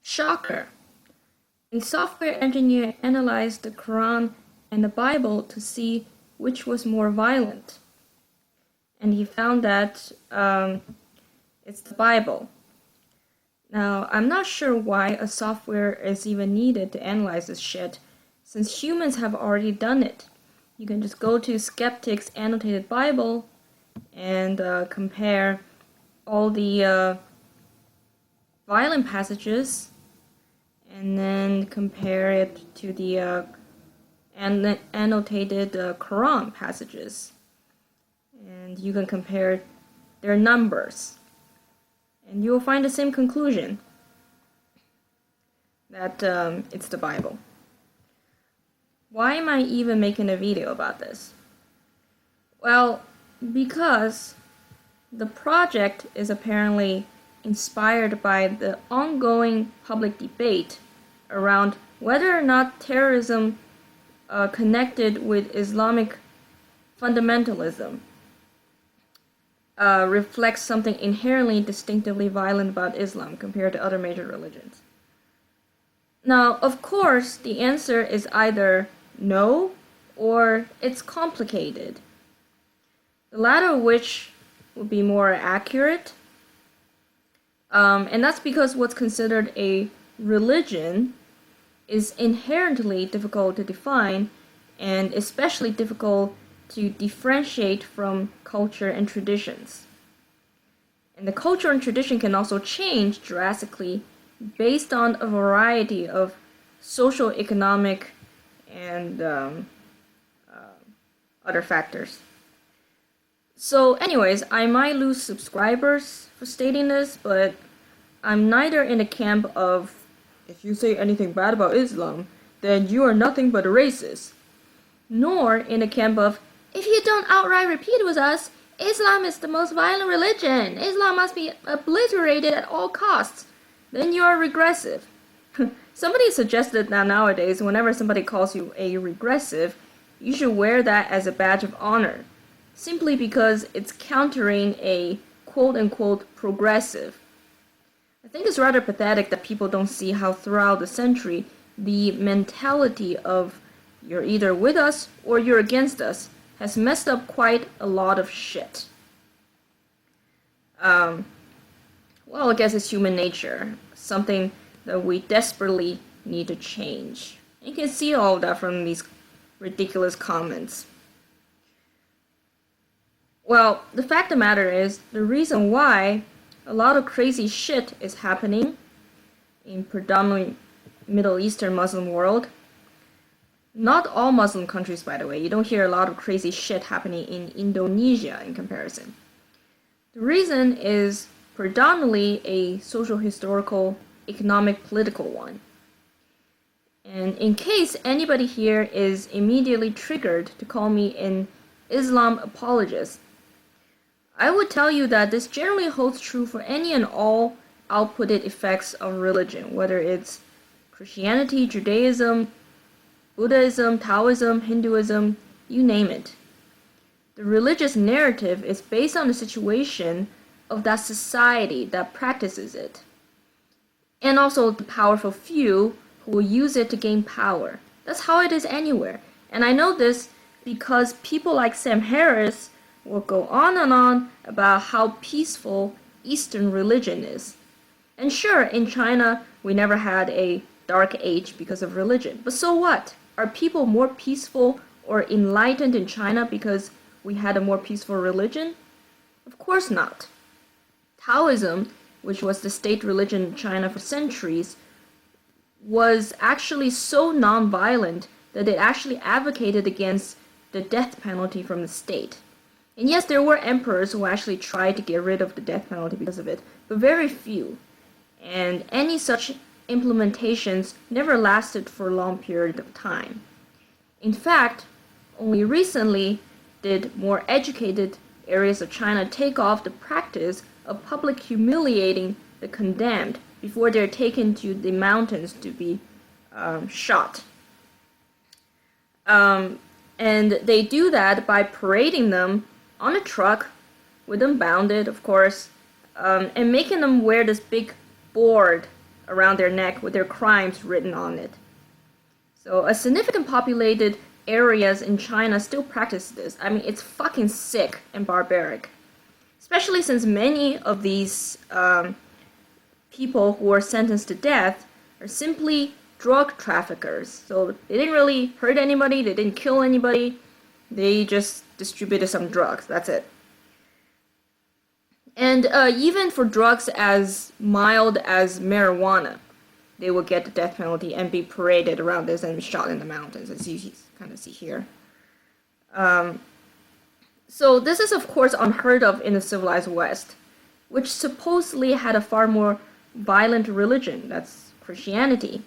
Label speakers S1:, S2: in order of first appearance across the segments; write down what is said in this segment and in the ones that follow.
S1: Shocker! A software engineer analyzed the Quran and the Bible to see which was more violent. And he found that it's the Bible. Now, I'm not sure why a software is even needed to analyze this shit, since humans have already done it. You can just go to Skeptic's annotated Bible and compare all the violent passages and then compare it to the annotated Quran passages. And you can compare their numbers. And you will find the same conclusion, that it's the Bible. Why am I even making a video about this? Well, because the project is apparently inspired by the ongoing public debate around whether or not terrorism connected with Islamic fundamentalism reflects something inherently distinctively violent about Islam compared to other major religions. Now, of course, the answer is either no or it's complicated. The latter of which would be more accurate. And that's because what's considered a religion is inherently difficult to define and especially difficult to differentiate from culture and traditions. And the culture and tradition can also change drastically based on a variety of social, economic, and other factors. So anyways, I might lose subscribers for stating this, but I'm neither in the camp of, if you say anything bad about Islam, then you are nothing but a racist, nor in the camp of, if you don't outright repeat with us, Islam is the most violent religion, Islam must be obliterated at all costs, then you are regressive. Somebody suggested that nowadays, whenever somebody calls you a regressive, you should wear that as a badge of honor, simply because it's countering a quote-unquote progressive. I think it's rather pathetic that people don't see how throughout the century, the mentality of you're either with us or you're against us has messed up quite a lot of shit. Well, I guess it's human nature, something that we desperately need to change. You can see all of that from these ridiculous comments. Well, the fact of the matter is, the reason why a lot of crazy shit is happening in predominantly Middle Eastern Muslim world. Not all Muslim countries, by the way. You don't hear a lot of crazy shit happening in Indonesia in comparison. The reason is predominantly a social, historical, economic, political one. And in case anybody here is immediately triggered to call me an Islam apologist, I would tell you that this generally holds true for any and all outputted effects of religion, whether it's Christianity, Judaism, Buddhism, Taoism, Hinduism, you name it. The religious narrative is based on the situation of that society that practices it, and also the powerful few who will use it to gain power. That's how it is anywhere. And I know this because people like Sam Harris will go on and on about how peaceful Eastern religion is. And sure, in China, we never had a dark age because of religion. But so what? Are people more peaceful or enlightened in China because we had a more peaceful religion? Of course not. Taoism, which was the state religion in China for centuries, was actually so non-violent that it actually advocated against the death penalty from the state. And yes, there were emperors who actually tried to get rid of the death penalty because of it, but very few. And any such implementations never lasted for a long period of time. In fact, only recently did more educated areas of China take off the practice of public humiliating the condemned before they're taken to the mountains to be shot. And they do that by parading them on a truck, with them bounded, of course, and making them wear this big board around their neck with their crimes written on it. So a significant populated areas in China still practice this. I mean, it's fucking sick and barbaric. Especially since many of these people who are sentenced to death are simply drug traffickers. So they didn't really hurt anybody, they didn't kill anybody, they just distributed some drugs, that's it. And even for drugs as mild as marijuana, they will get the death penalty and be paraded around this and shot in the mountains, as you kind of see here. So this is of course unheard of in the civilized West, which supposedly had a far more violent religion, that's Christianity.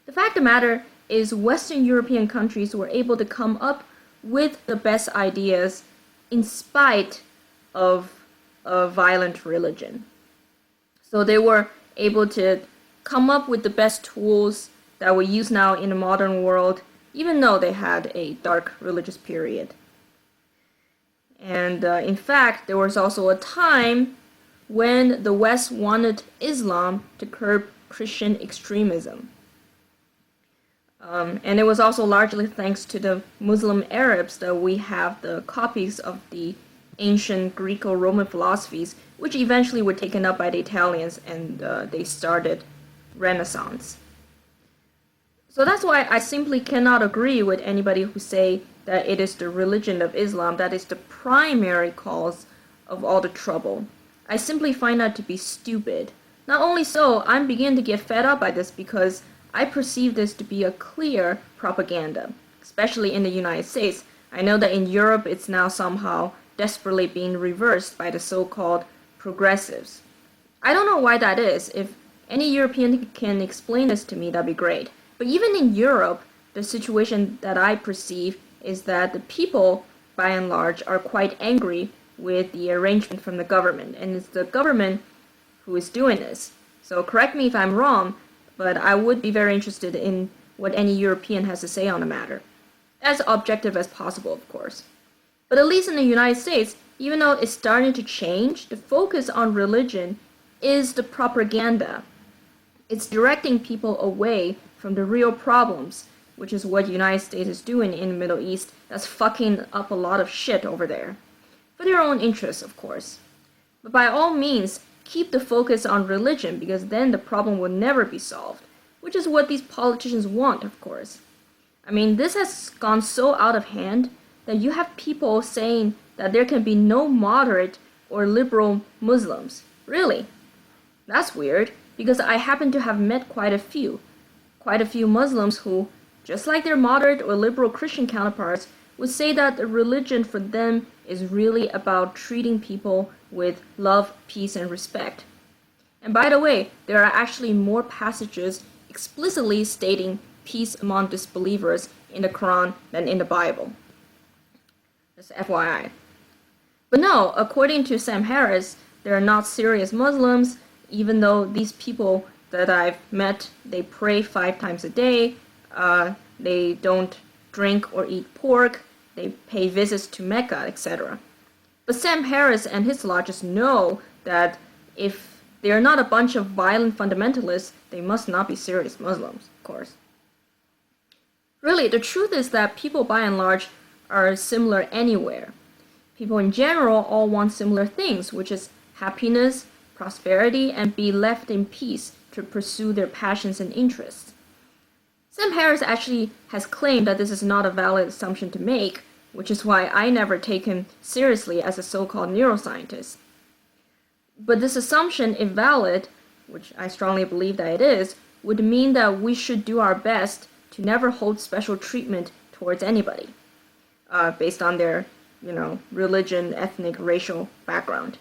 S1: The fact of the matter is Western European countries were able to come up with the best ideas in spite of a violent religion. So they were able to come up with the best tools that we use now in the modern world, even though they had a dark religious period. And in fact, there was also a time when the West wanted Islam to curb Christian extremism. And it was also largely thanks to the Muslim Arabs that we have the copies of the ancient Greco-Roman philosophies, which eventually were taken up by the Italians, and they started Renaissance. So that's why I simply cannot agree with anybody who say that it is the religion of Islam that is the primary cause of all the trouble. I simply find that to be stupid. Not only so, I'm beginning to get fed up by this because I perceive this to be a clear propaganda, especially in the United States. I know that in Europe it's now somehow desperately being reversed by the so-called progressives. I don't know why that is. If any European can explain this to me, that'd be great. But even in Europe, the situation that I perceive is that the people, by and large, are quite angry with the arrangement from the government, and it's the government who is doing this. So correct me if I'm wrong, but I would be very interested in what any European has to say on the matter. As objective as possible, of course. But at least in the United States, even though it's starting to change, the focus on religion is the propaganda. It's directing people away from the real problems, which is what the United States is doing in the Middle East. That's fucking up a lot of shit over there. For their own interests, of course. But by all means, keep the focus on religion, because then the problem will never be solved, which is what these politicians want, of course. I mean, this has gone so out of hand that you have people saying that there can be no moderate or liberal Muslims. Really? That's weird, because I happen to have met quite a few Muslims who, just like their moderate or liberal Christian counterparts, would say that the religion for them is really about treating people with love, peace, and respect. And by the way, there are actually more passages explicitly stating peace among disbelievers in the Quran than in the Bible. Just FYI. But no, according to Sam Harris, they are not serious Muslims, even though these people that I've met, they pray 5 times a day, they don't drink or eat pork, they pay visits to Mecca, etc. But Sam Harris and his logists know that if they are not a bunch of violent fundamentalists, they must not be serious Muslims, of course. Really, the truth is that people by and large are similar anywhere. People in general all want similar things, which is happiness, prosperity, and be left in peace to pursue their passions and interests. Sam Harris actually has claimed that this is not a valid assumption to make, which is why I never take him seriously as a so-called neuroscientist. But this assumption, if valid, which I strongly believe that it is, would mean that we should do our best to never hold special treatment towards anybody, based on their, religion, ethnic, racial background.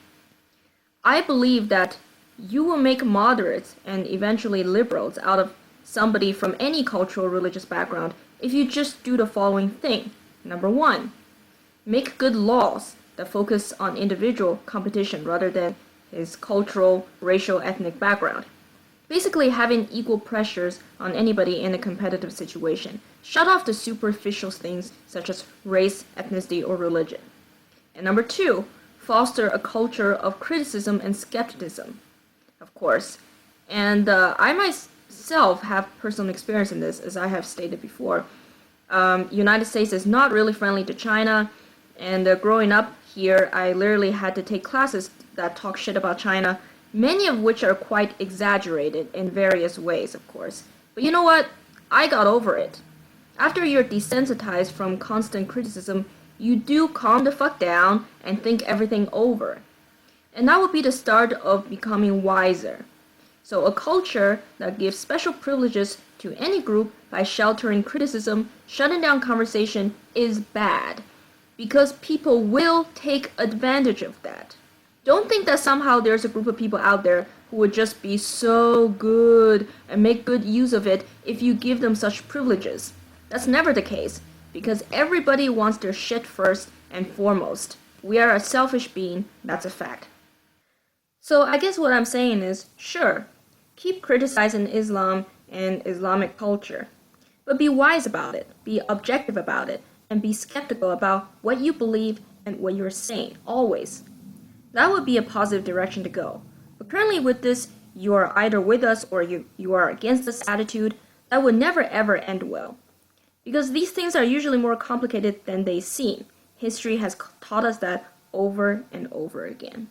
S1: I believe that you will make moderates and eventually liberals out of somebody from any cultural religious background if you just do the following thing. Number 1, make good laws that focus on individual competition rather than his cultural, racial, ethnic background. Basically having equal pressures on anybody in a competitive situation. Shut off the superficial things such as race, ethnicity, or religion. And number 2, foster a culture of criticism and skepticism. Of course, And I myself have personal experience in this, as I have stated before. United States is not really friendly to China, and growing up here, I literally had to take classes that talk shit about China, many of which are quite exaggerated in various ways, of course. But you know what? I got over it. After you're desensitized from constant criticism, you do calm the fuck down and think everything over. And that would be the start of becoming wiser. So a culture that gives special privileges to any group by sheltering criticism, shutting down conversation is bad. Because people will take advantage of that. Don't think that somehow there's a group of people out there who would just be so good and make good use of it if you give them such privileges. That's never the case, because everybody wants their shit first and foremost. We are a selfish being, that's a fact. So I guess what I'm saying is, sure, keep criticizing Islam and Islamic culture, but be wise about it, be objective about it, and be skeptical about what you believe and what you're saying, always. That would be a positive direction to go. But currently with this, you are either with us or you are against this attitude, that would never ever end well. Because these things are usually more complicated than they seem. History has taught us that over and over again.